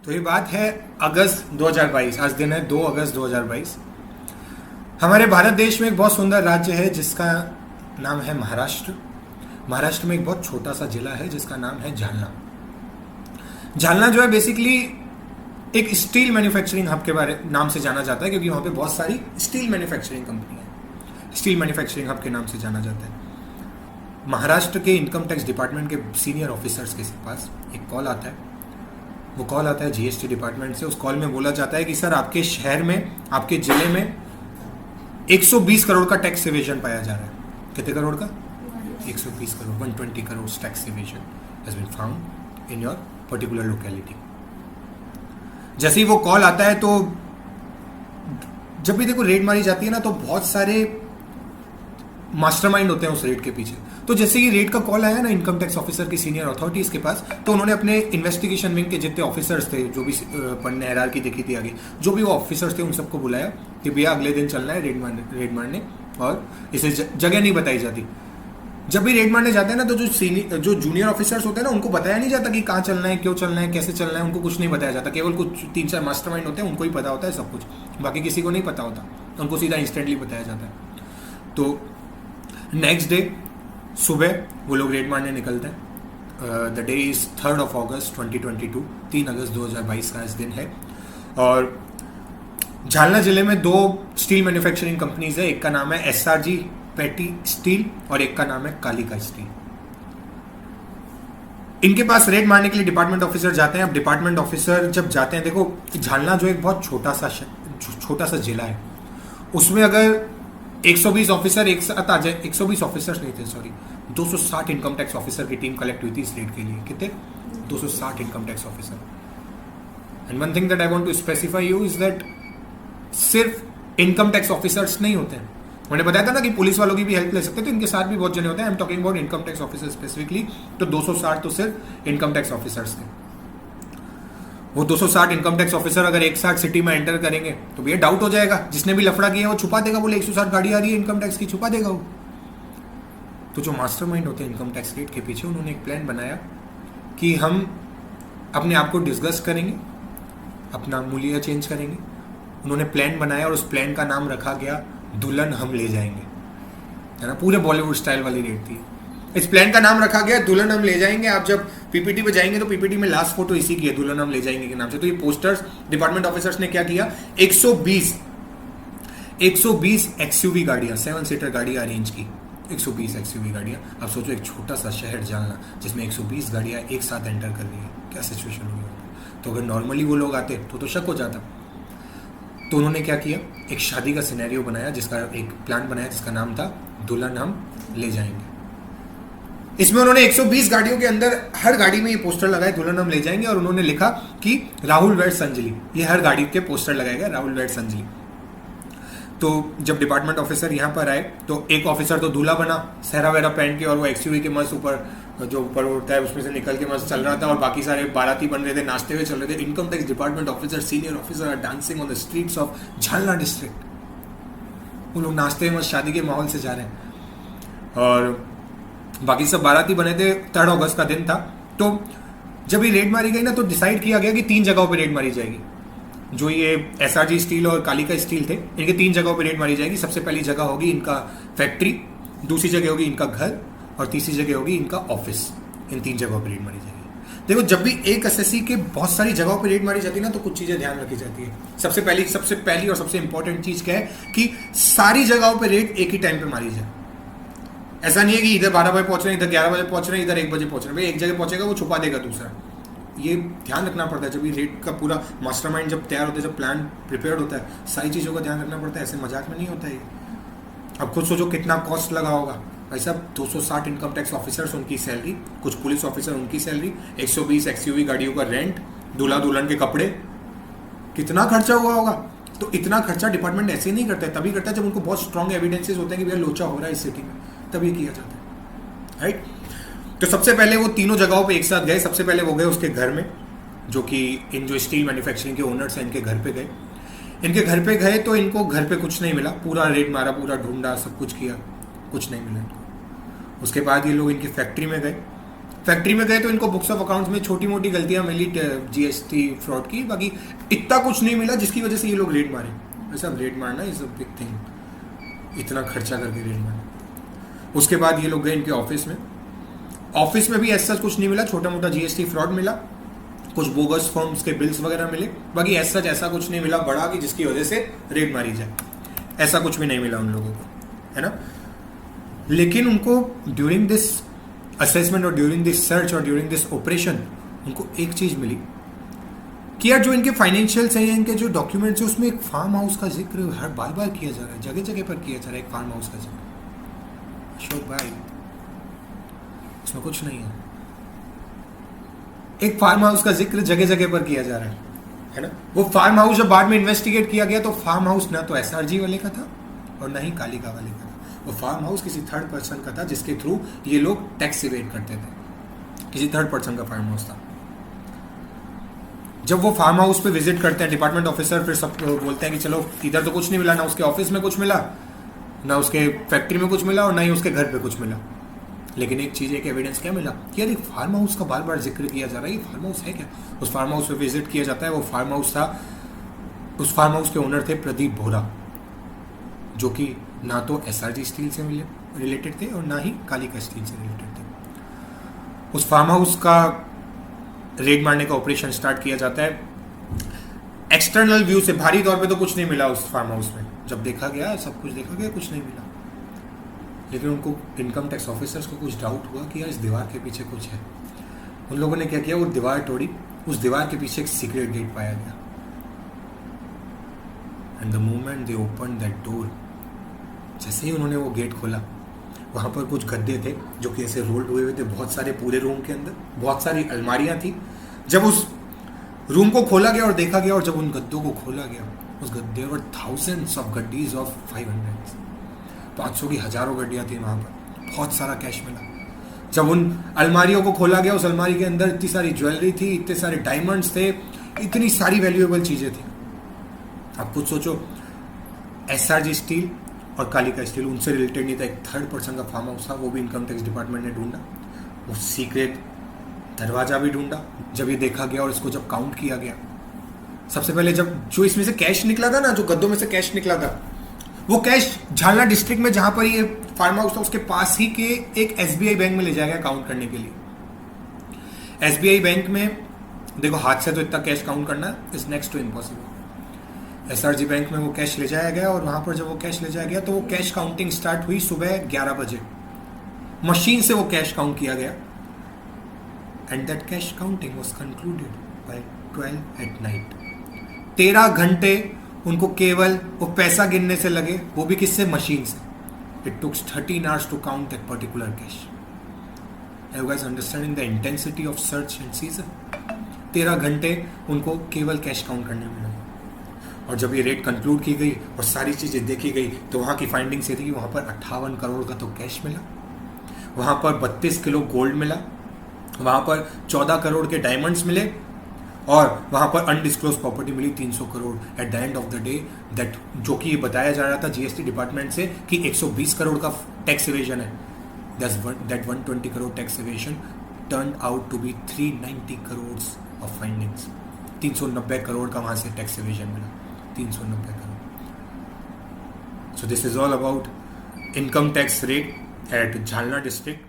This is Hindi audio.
तो ये बात है अगस्त 2022। आज दिन है 2 अगस्त 2022। हमारे भारत देश में एक बहुत सुंदर राज्य है जिसका नाम है महाराष्ट्र। महाराष्ट्र में एक बहुत छोटा सा जिला है जिसका नाम है जालना। जालना जो है बेसिकली एक स्टील मैन्युफैक्चरिंग हब के बारे नाम से जाना जाता है, क्योंकि वहाँ पे बहुत सारी स्टील मैन्युफैक्चरिंग कंपनी है। स्टील मैन्युफैक्चरिंग हब के नाम से जाना जाता है। महाराष्ट्र के इनकम टैक्स डिपार्टमेंट के सीनियर ऑफिसर्स के पास एक कॉल आता है। वो कॉल आता है जीएसटी डिपार्टमेंट से। उस कॉल में बोला जाता है कि सर आपके शहर में, आपके जिले में 120 करोड़ का टैक्स इवेजन पाया जा रहा है। कितने करोड़ का? 120 crore, 120 crore tax evasion has been found in your particular locality. जैसे ही वो कॉल आता है तो जब भी देखो रेड मारी जाती है ना, तो बहुत सारे मास्टरमाइंड होते हैं उस रेड के पीछे। तो जैसे ही रेड का कॉल आया ना इनकम टैक्स ऑफिसर की सीनियर अथॉरिटीज के पास, तो उन्होंने अपने इन्वेस्टिगेशन विंग के जितने ऑफिसर्स थे, जो भी पढ़ने हैरार की देखी थी आगे, जो भी वो ऑफिसर्स थे, उन सबको बुलाया कि भैया अगले दिन चलना है रेड मारने, और इसे जगह नहीं बताई जाती। जब भी रेड मारने जाते हैं ना, तो जो जूनियर ऑफिसर्स होते हैं ना, उनको बताया नहीं जाता कि कहाँ चलना है, क्यों चलना है, कैसे चलना है। उनको कुछ नहीं बताया जाता। केवल कुछ 3-4 मास्टरमाइंड होते हैं, उनको ही पता होता है सब कुछ, बाकी किसी को नहीं पता होता। उनको सीधा इंस्टेंटली बताया जाता है। तो नेक्स्ट डे सुबह वो लोग रेड मारने निकलते हैं। द डे इज 3 अगस्त 2022, 3 अगस्त 2022 का इस दिन है। और झालना जिले में 2 स्टील मैन्युफैक्चरिंग कंपनीज है। एक का नाम है एसआरजी पेटी स्टील और एक का नाम है कालिका स्टील। इनके पास रेड मारने के लिए डिपार्टमेंट ऑफिसर जाते हैं। अब डिपार्टमेंट ऑफिसर जब जाते हैं, देखो झालना जो एक बहुत छोटा सा जिला है, उसमें अगर 120 ऑफिसर एक साथ आ जाए, 120 ऑफिसर्स नहीं थे, सॉरी, 260 इनकम टैक्स ऑफिसर की टीम कलेक्ट हुई थी इस रेड के लिए। कितने? 260 income tax officer. And one thing that I want to specify you is that सिर्फ इनकम टैक्स ऑफिसर्स नहीं होते हैं। मैंने बताया था ना कि पुलिस वालों की भी हेल्प ले सकते हैं, तो इनके साथ भी बहुत जने होते हैं। I am talking about income tax officer specifically. तो 260 तो सिर्फ इनकम टैक्स ऑफिसर्स थे। वो 260 इनकम टैक्स ऑफिसर अगर एक साथ सिटी में एंटर करेंगे तो भैया डाउट हो जाएगा। जिसने भी लफड़ा किया वो छुपा देगा, बोले 160 गाड़ी आ रही है इनकम टैक्स की, छुपा देगा वो। तो जो मास्टरमाइंड होते हैं इनकम टैक्स रेट के पीछे, उन्होंने एक प्लान बनाया कि हम अपने आप को डिस्कस करेंगे, अपना मूल्य चेंज करेंगे। उन्होंने प्लान बनाया और उस प्लान का नाम रखा गया दुल्हन हम ले जाएंगे, है ना। पूरे बॉलीवुड स्टाइल वाली रेट थी। इस प्लान का नाम रखा गया दुल्हन हम ले जाएंगे। आप जब पीपीटी पे जाएंगे तो पीपीटी में लास्ट फोटो इसी की है, दुल्हन हम ले जाएंगे के नाम से। तो ये पोस्टर्स डिपार्टमेंट ऑफिसर्स ने क्या किया, 120 एक्सयूवी गाड़ियां, 7 सीटर गाड़ियां अरेंज की। 120 एक्सयूवी गाड़ियां। अब सोचो एक छोटा सा शहर जालना जिसमें 120 गाड़ियां एक साथ एंटर कर रही है, क्या सिचुएशन होगी। तो अगर नॉर्मली वो लोग आते तो शक हो जाता। तो उन्होंने क्या किया, एक शादी का सिनेरियो बनाया, जिसका एक प्लान बनाया जिसका नाम था दुल्हन हम ले जाएंगे। इसमें उन्होंने 120 गाड़ियों के अंदर हर गाड़ी में ये पोस्टर लगाए दुल्हन हम ले जाएंगे, और उन्होंने लिखा कि राहुल वेड्स अंजलि। ये हर गाड़ी के पोस्टर लगाए गए, राहुल वेड्स अंजलि। तो जब डिपार्टमेंट ऑफिसर यहाँ पर आए तो एक ऑफिसर तो दूल्हा बना, सहरा वहरा पहन के, और वो एक्सयूवी के मस्त ऊपर जो ऊपर होता है उसमें से निकल के मस्त चल रहा था, और बाकी सारे बाराती बन रहे थे, नाचते हुए चल रहे थे। Income tax department officer, senior officer are dancing on the streets of Jalna district. वो लोग नाचते हुए मस्त शादी के माहौल से जा रहे हैं, और बाकी सब बाराती बने थे। 3 अगस्त का दिन था। तो जब ये रेड मारी गई ना, तो डिसाइड किया गया कि 3 जगहों पे रेड मारी जाएगी। जो ये एसआरजी स्टील और कालिका स्टील थे, इनके 3 जगहों पे रेड मारी जाएगी। सबसे पहली जगह होगी इनका फैक्ट्री, दूसरी जगह होगी इनका घर, और तीसरी जगह होगी इनका ऑफिस। इन 3 जगहों पर रेड मारी जाएगी। देखो जब भी एक एसएससी के बहुत सारी जगहों पर रेड मारी जाती है ना, तो कुछ चीजें ध्यान रखी जाती है। सबसे पहली और सबसे इंपॉर्टेंट चीज क्या है कि सारी जगहों पर रेड एक ही टाइम पे मारी जाए। ऐसा नहीं है कि इधर 12 बजे पहुंच रहे हैं, इधर 11 बजे पहुंच रहे हैं, इधर 1 बजे पहुंच रहे हैं। एक जगह पहुंचेगा वो छुपा देगा दूसरा। ये ध्यान रखना पड़ता है। जब ये रेड का पूरा मास्टरमाइंड जब तैयार होता है, जब प्लान प्रिपेयर होता है, सारी चीज़ों का ध्यान रखना पड़ता है। ऐसे मजाक में नहीं होता है। अब खुद सोचो कितना कॉस्ट लगा होगा भाई साहब। 260 इनकम टैक्स ऑफिसर्स, उनकी सैलरी, कुछ पुलिस ऑफिसर उनकी सैलरी, 120 एक्सयूवी गाड़ियों का रेंट, दूल्हा दुल्हन के कपड़े, कितना खर्चा हुआ होगा। तो इतना खर्चा डिपार्टमेंट ऐसे नहीं करता है, तभी करता है जब उनको बहुत स्ट्रॉन्ग एविडेंसेस होते हैं कि भैया लोचा हो रहा है इस सिटी में, तभी किया जाता है, राइट। तो सबसे पहले वो तीनों जगहों पे एक साथ गए। सबसे पहले वो गए उसके घर में, जो कि इन जो स्टील मैन्युफैक्चरिंग के ओनर्स हैं, इनके घर पे गए। इनके घर पे गए तो इनको घर पे कुछ नहीं मिला। पूरा रेड मारा, पूरा ढूंढा, सब कुछ किया, कुछ नहीं मिला इनको। उसके बाद ये लोग इनकी फैक्ट्री में गए। फैक्ट्री में गए तो इनको बुक्स ऑफ अकाउंट्स में छोटी मोटी गलतियां मिली जीएसटी फ्रॉड की, बाकी इतना कुछ नहीं मिला जिसकी वजह से ये लोग रेड मारे। वैसे अब रेड मारना इज अ बिग थिंग, इतना खर्चा करके रेड मारना। उसके बाद ये लोग गए इनके ऑफिस में। ऑफिस में भी ऐसा कुछ नहीं मिला, छोटा मोटा जीएसटी फ्रॉड मिला, कुछ बोगस फॉर्म्स के बिल्स वगैरह मिले, बाकी ऐसा कुछ नहीं मिला बड़ा कि जिसकी वजह से रेड मारी जाए। ऐसा कुछ भी नहीं मिला उन लोगों को, है ना। लेकिन उनको ड्यूरिंग दिस असेसमेंट और ड्यूरिंग दिस सर्च और ड्यूरिंग दिस ऑपरेशन उनको एक चीज मिली कि यार जो इनके फाइनेंशियल्स हैं, इनके जो डॉक्यूमेंट्स हैं, उसमें एक फार्म हाउस का जिक्र हर बार बार किया जा रहा है, जगह जगह पर किया जा रहा है एक फार्म हाउस का जिक्र। अशोक भाई उसमें कुछ नहीं है, एक फार्म हाउस का जिक्र जगह जगह पर किया जा रहा है ना। वो फार्म हाउस जब बाद में इन्वेस्टिगेट किया गया तो फार्म हाउस ना तो एसआरजी वाले का था और ना ही कालिका वाले का था। वो फार्म हाउस किसी थर्ड पर्सन का था जिसके थ्रू ये लोग टैक्स इवेड करते थे, किसी थर्ड पर्सन का फार्म हाउस था। जब वो फार्म हाउस पे विजिट करते हैं डिपार्टमेंट ऑफिसर, फिर सब बोलते हैं कि चलो इधर तो कुछ नहीं मिला, ना उसके ऑफिस में कुछ मिला, ना उसके फैक्ट्री में कुछ मिला और ना ही उसके घर पे कुछ मिला। लेकिन एक चीज, एक एविडेंस क्या मिला कि यार एक फार्म हाउस का बार बार जिक्र किया जा रहा है, ये फार्म हाउस है क्या। उस फार्म हाउस पे विजिट किया जाता है, वो फार्म हाउस था, उस फार्म हाउस के ओनर थे प्रदीप बोरा, जो कि ना तो एसआरजी स्टील से रिलेटेड थे और ना ही कालिका स्टील से रिलेटेड थे। उस फार्म हाउस का रेड मारने का ऑपरेशन स्टार्ट किया जाता है। एक्सटर्नल व्यू से भारी तौर पे तो कुछ नहीं मिला उस फार्म हाउस में, जब देखा गया सब कुछ देखा गया, कुछ नहीं मिला। लेकिन उनको इनकम टैक्स ऑफिसर्स को कुछ डाउट हुआ कि यार इस दीवार के पीछे कुछ है। उन लोगों ने क्या किया, वो दीवार तोड़ी, उस दीवार के पीछे एक सीक्रेट गेट पाया गया। And the moment they open that door, जैसे ही उन्होंने वो गेट खोला, वहाँ पर कुछ गद्दे थे जो कि ऐसे रोल्ड हुए हुए थे, बहुत सारे पूरे रूम के अंदर, बहुत सारी अलमारियाँ थी। जब उस रूम को खोला गया और देखा गया और जब उन गद्दों को खोला गया, उस गद्दे पर थाउजेंड्स ऑफ गड्डीज ऑफ 500 की हजारों गड्डियाँ थी वहाँ पर, बहुत सारा कैश मिला। जब उन अलमारियों को खोला गया, उस अलमारी के अंदर इतनी सारी ज्वेलरी थी, इतने सारे डायमंड्स थे, इतनी सारी वैल्यूएबल चीज़ें थी। आप खुद सोचो, एसआरजी स्टील और कालिका स्टील उनसे रिलेटेड नहीं था, एक थर्ड पर्सन का फार्म हाउस था, वो भी इनकम टैक्स डिपार्टमेंट ने ढूंढा, वो सीक्रेट दरवाजा भी ढूंढा। जब ये देखा गया और इसको जब काउंट किया गया, सबसे पहले जब जो इसमें से कैश निकला था ना, जो गद्दों में से कैश निकला था, वो कैश झालना डिस्ट्रिक्ट में जहां पर ये फार्म हाउस था उसके पास ही के एक एसबीआई बैंक में ले जाया गया काउंट करने के लिए। एसबीआई बैंक में देखो, हाथ से तो इतना कैश काउंट करना is next to impossible. SRG bank में वो कैश ले जाया गया और वहां पर जब वो कैश ले जाया गया तो वो कैश काउंटिंग स्टार्ट हुई सुबह 11 बजे। मशीन से वो कैश काउंट किया गया and that cash counting was concluded by 12 at night. 13 घंटे उनको केवल वो पैसा गिनने से लगे, वो भी किससे, मशीन से। It took 13 hours to count that particular cash. You guys understanding the intensity of search and seizure. 13 घंटे उनको केवल कैश काउंट करने में लगे। और जब ये रेट कंक्लूड की गई और सारी चीज़ें देखी गई तो वहाँ की फाइंडिंग्स ये थी कि वहाँ पर 58 करोड़ का तो कैश मिला, वहाँ पर 32 किलो गोल्ड मिला, वहाँ पर 14 करोड़ के डायमंड्स मिले और वहाँ पर अनडिस्क्लोज प्रॉपर्टी मिली 300 crore at the end of the day. That जो कि ये बताया जा रहा था जीएसटी डिपार्टमेंट से कि 120 करोड़ का टैक्स इवेजन है, that 120 crore tax evasion turn out to be 390 crore of findings. 390 crore का वहाँ से टैक्स इवेजन मिला, 390 crore. So this is all about income tax raid at Jalna district.